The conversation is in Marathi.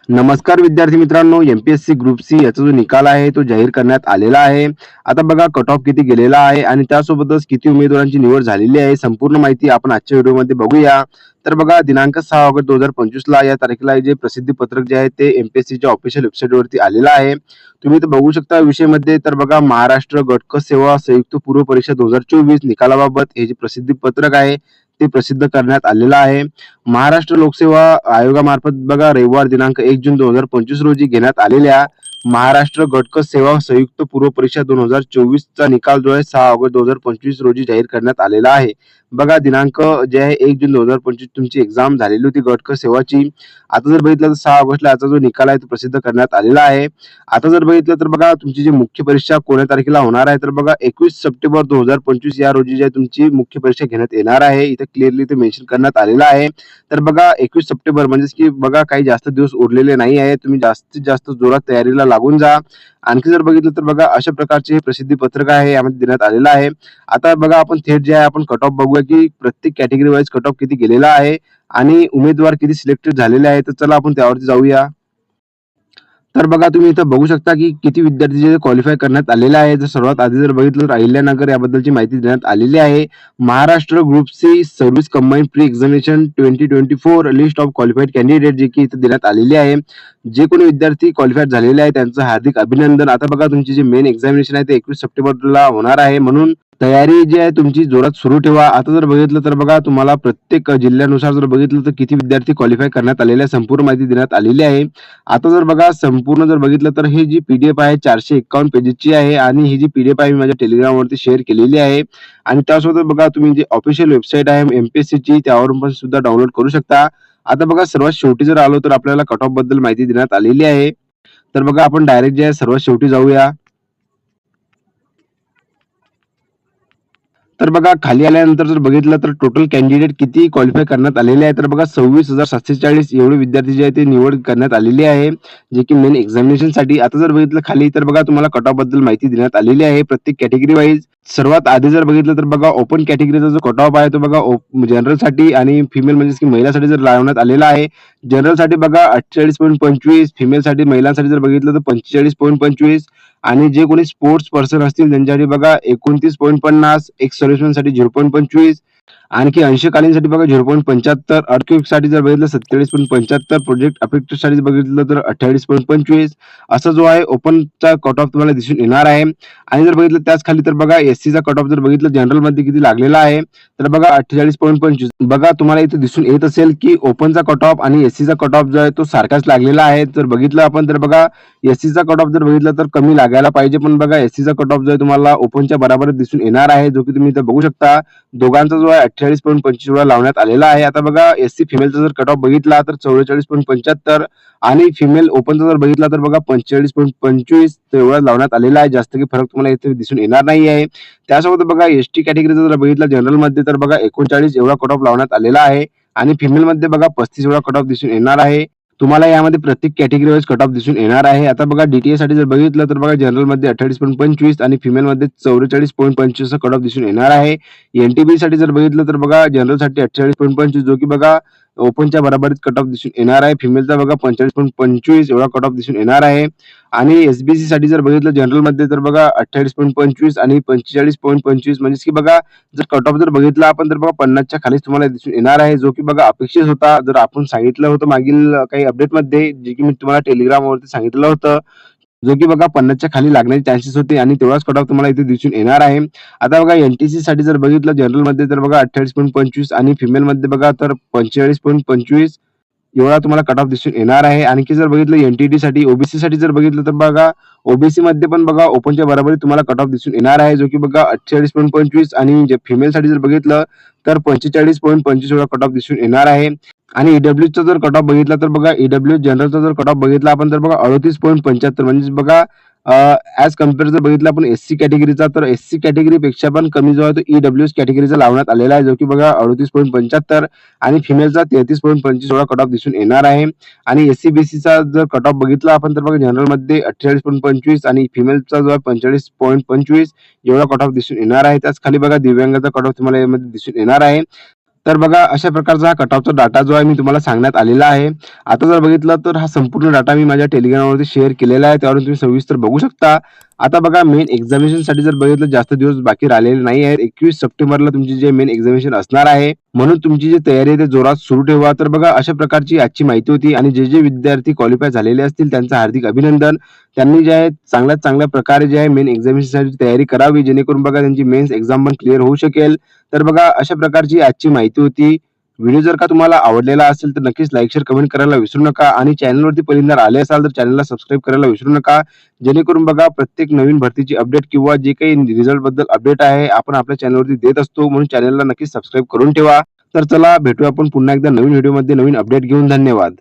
नमस्कार विद्यार्थी मित्रांनो, एमपीएससी ग्रुप सी याचा जो निकाल आहे तो जाहीर करण्यात आलेला आहे. आता बघा कट ऑफ किती गेलेला आहे आणि त्यासोबतच किती उमेदवारांची निवड झालेली आहे, संपूर्ण माहिती आपण आजच्या व्हिडिओमध्ये बघूया. तर बघा दिनांक 6 ऑगस्ट 2025 ला या तारखेला जे प्रसिद्धी पत्रक जे आहे ते एमपीएससीच्या ऑफिशियल वेबसाईटवरती आलेलं आहे. तुम्ही इथं बघू शकता विषयमध्ये. तर बघा महाराष्ट्र गटक सेवा संयुक्त पूर्व परीक्षा 2024 निकालाबाबत हे जे प्रसिद्धी पत्रक आहे ते प्रसिद्ध करण्यात आलेलं आहे. महाराष्ट्र लोकसेवा आयोगामार्फत बघा रविवार दिनांक 1 जून 2025 रोजी घेण्यात आलेल्या महाराष्ट्र गटक सेवा संयुक्त पूर्व परीक्षा 2024 चा निकाल जो आहे 6 ऑगस्ट 2025 रोजी जाहीर करण्यात आलेला आहे. बघा दिनांक जे आहे 1 जून 2025 तुमची एक्झाम झालेली होती गटक सेवाची. आता जर बघितलं तर 6 ऑगस्टला याचा जो निकाल आहे तो प्रसिद्ध करण्यात आलेला आहे. आता जर बघितलं तर बघा तुमची जी मुख्य परीक्षा कोणत्या तारखेला होणार आहे तर बघा 21 सप्टेंबर 2025 या रोजी जी तुमची मुख्य परीक्षा घेण्यात येणार आहे. इथे क्लिअरली ते मेन्शन करण्यात आलेलं आहे. तर बघा 21 सप्टेंबर म्हणजेच की बघा काही जास्त दिवस उरलेले नाही आहे. तुम्ही जास्तीत जास्त जोरात तयारीला लागून जा. आणखी जर बघितलं तर बघा अशा प्रकारचे हे प्रसिद्धी पत्रक आहे यामध्ये देण्यात आलेलं आहे. आता बघा आपण थेट जे आहे आपण कट ऑफ बघूया की प्रत्येक कॅटेगरी वाईज कट ऑफ किती गेलेला आहे आणि उमेदवार किती सिलेक्टेड झालेले आहे. तर चला आपण त्यावरती जाऊया. तर बघा तुम्ही इथं बघू शकता की किती विद्यार्थी जे क्वालिफाय करण्यात आलेले आहे. तर सर्वात आधी जर बघितलं तर अहिल्यानगर याबद्दलची माहिती देण्यात आलेली आहे. Maharashtra group C service combined pre examination 2024 list of qualified candidate जे की इथे देण्यात आलेली आहे. जे कोणी विद्यार्थी क्वालिफाईड झालेले आहे त्यांचं हार्दिक अभिनंदन. आता बघा तुमची जी मेन एक्झामिनेशन आहे ते 21 सप्टेंबरला होणार आहे, म्हणून तयारी जी आहे तुमची जोरात सुरू ठेवा. आता जर बघितलं तर बघा तुम्हाला प्रत्येक जिल्ह्यानुसार जर बघितलं तर किती विद्यार्थी क्वालिफाय करण्यात आलेले आहे संपूर्ण माहिती देण्यात आलेली आहे. आता जर बघा संपूर्ण जर बघितलं तर ही जी पीडीएफ आहे 451 पेजेसची आहे आणि ही जी पीडीएफ आहे मी माझ्या टेलिग्रामवरती शेअर केलेली आहे. आणि त्यासोबत बघा तुम्ही जी ऑफिशियल वेबसाईट आहे एमपीएससीची त्यावरून पण सुद्धा डाउनलोड करू शकता. आता बघा सर्वात शेवटी जर आलो तर आपल्याला कट ऑफ बद्दल माहिती देण्यात आलेली आहे. तर बघा आपण डायरेक्ट जे आहे सर्वात शेवटी जाऊया. तर बघा खाली आल्यानंतर जर बघितलं तर टोटल कॅन्डिडेट किती क्वालिफाय करण्यात आलेले आहे तर बघा 26,740 एवढे विद्यार्थी जे आहे ते निवड करण्यात आलेली आहे, जे की मेन एक्झामिनेशनसाठी. आता जर बघितलं खाली तर बघा तुम्हाला कट ऑफ बद्दल माहिती देण्यात आलेली आहे प्रत्येक कॅटेगरी वाईज. सर्वात आधी जर बघितलं तर बघा ओपन कॅटेगरीचा जो कट ऑफ आहे तो बघा जनरलसाठी आणि फिमेल म्हणजेच की महिलासाठी जर लावण्यात आलेला आहे. जनरलसाठी बघा 48.25, फिमेलसाठी महिलांसाठी जर बघितलं तर 45.25 आणि जे कोणी स्पोर्ट्स पर्सन असतील त्यांच्यासाठी बघा 29.50, एक्स सर्व्हिसमॅनसाठी 0.25, आणखी अंशकालीनसाठी बघा 0.75, अर्थक्वेकसाठी जर बघितलं 47.75, प्रोजेक्ट अफेक्टेडसाठी बघितलं तर 28.25 असा जो आहे ओपनचा कट ऑफ तुम्हाला दिसून येणार आहे. आणि जर बघितलं त्याच खाली तर बघा एससीचा कट ऑफ जर बघितलं जनरलमध्ये किती लागलेला आहे तर बघा 48.25. बघा तुम्हाला इथे दिसून येत असेल की ओपनचा कट ऑफ आणि एससीचा कट ऑफ जो आहे तो सारखाच लागलेला आहे. जर बघितलं आपण तर बघा एससीचा कट ऑफ जर बघितलं तर कमी लागायला पाहिजे, पण बघा एससीचा कट ऑफ जो आहे तुम्हाला ओपनच्या बरोबर दिसून येणार आहे, जो की तुम्ही इथे बघू शकता. दोघांचा जो आहे 48.25 वेळा लावण्यात आलेला आहे. आता बघा एससी फिमेलचा जर कट ऑफ बघितला तर 44.75 आणि फिमेल ओपनचा जर बघितला तर बघा 45.25 एवढा लावण्यात आलेला आहे. जास्त काही फरक तुम्हाला इथे दिसून येणार नाही आहे. त्यासोबत बघा एसटी कॅटेगरीचा जर बघितला जनरलमध्ये तर बघा 39 एवढा कट ऑफ लावण्यात आलेला आहे आणि फिमेलमध्ये बघा 35 एवढा कट ऑफ दिसून येणार आहे. तुम्हाला यामध्ये प्रत्येक कॅटेगरी वाईज कट ऑफ दिसून येणार आहे. आता बघा डीटीए साठी जर बघितलं तर बघा जनरलमध्ये 28.25 आणि फिमेलमध्ये 44.25 कट ऑफ दिसून येणार आहे. एनटीबी साठी जर बघितलं तर बघा जनरलसाठी 48.25 जो की बघा ओपनच्या बरोबरीत कट ऑफ दिसून येणार आहे. फिमेलचा बघा 45.25 एवढा कट ऑफ दिसून येणार आहे. आणि एसबीसी साठी जर बघितलं जनरलमध्ये तर बघा 28.25 आणि 45.25 म्हणजे की बघा जर कट ऑफ जर बघितला आपण तर बघा 50च्या खालीच तुम्हाला दिसून येणार आहे, जो की बघा अपेक्षित होता. जर आपण सांगितलं होतं मागील काही अपडेटमध्ये जे की मी तुम्हाला टेलिग्रामवरती सांगितलं होतं, जो की बघा 50च्या खाली लागण्याचे चान्सेस होते आणि तेवढाच कट ऑफ तुम्हाला इथे दिसून येणार आहे. आता बघा एनटीसी साठी जर बघितलं जनरलमध्ये तर बघा 28.25 आणि फिमेलमध्ये बघा तर 45.25 एवढा तुम्हाला कट ऑफ दिसून येणार आहे. आणखी जर बघितलं एनटीटी साठी ओबीसी साठी जर बघितलं तर बघा ओबीसी मध्ये पण बघा ओपनच्या बरोबरीत तुम्हाला कट ऑफ दिसून येणार आहे, जो की बघा 48.25 आणि फिमेल साठी जर बघितलं तर 45.25 एवढा कट ऑफ दिसून येणार आहे. आणि ईडब्ल्यूचा जर कट ऑफ बघितला तर बघा ईडब्ल्यू जनरलचा जर कट ऑफ बघितला आपण तर बघा 38.75 म्हणजे बघा ऍज कम्पेअर जर बघितलं आपण एससी कॅटेगरीचा तर एससी कॅटेगरीपेक्षा पण कमी जो आहे तो ईडब्ल्यूएस कॅटेगरीचा लावण्यात आलेला आहे, जो की बघा 38.75 आणि फिमेलचा 33.25 एवढा कट ऑफ दिसून येणार आहे. आणि एससी बीसीचा जर कट ऑफ बघितला आपण तर बघा जनरलमध्ये 48.25 आणि फिमेलचा जो आहे 45.25 एवढा कट ऑफ दिसून येणार आहे. त्याच खाली बघा दिव्यांगाचा कट ऑफ तुम्हाला यामध्ये दिसून येणार आहे. तर बघा अशा प्रकारचा हा कट ऑफचा डाटा जो आहे मी तुम्हाला सांगण्यात आलेला आहे. आता जर बघितलं तर हा संपूर्ण डाटा मी माझ्या टेलिग्रामवरती शेअर केलेला आहे. त्यावरून तुम्ही सविस्तर बघू शकता. आता बघा मेन एक्झामिनेशनसाठी जर बघितलं जास्त दिवस बाकी राहिलेले नाही आहेत. 21 सप्टेंबरला तुमची जे मेन एक्झामिनेशन असणार आहे. म्हणून तुमची जी तयारी आहे ते जोरात सुरू ठेवा. तर बघा अशा प्रकारची आजची माहिती होती आणि जे विद्यार्थी क्वालिफाय झालेले असतील त्यांचं हार्दिक अभिनंदन. त्यांनी जे आहे चांगल्यात चांगल्या प्रकारे जे आहे मेन एक्झामिनेशनसाठी तयारी करावी, जेणेकरून बघा त्यांची मेन्स एक्झाम पण क्लिअर होऊ शकेल. तर बघा अशा प्रकारची आजची माहिती होती. व्हिडिओ जर का तुम्हाला आवडलेला असेल तर नक्कीच लाईक, शेअर, कमेंट करायला विसरू नका आणि चॅनलवरती पहिल्यांदा आले असाल तर चॅनलला सबस्क्राईब करायला विसरू नका. जेणेकरून बघा प्रत्येक नवीन भरतीची अपडेट किंवा जे काही रिझल्ट बद्दल अपडेट आहे आपण आपल्या चॅनलवरती देत असतो. म्हणून चॅनलला नक्कीच सबस्क्राईब करून ठेवा. तर चला भेटूया आपण पुन्हा एकदा नवीन व्हिडिओमध्ये नवीन अपडेट घेऊन. धन्यवाद.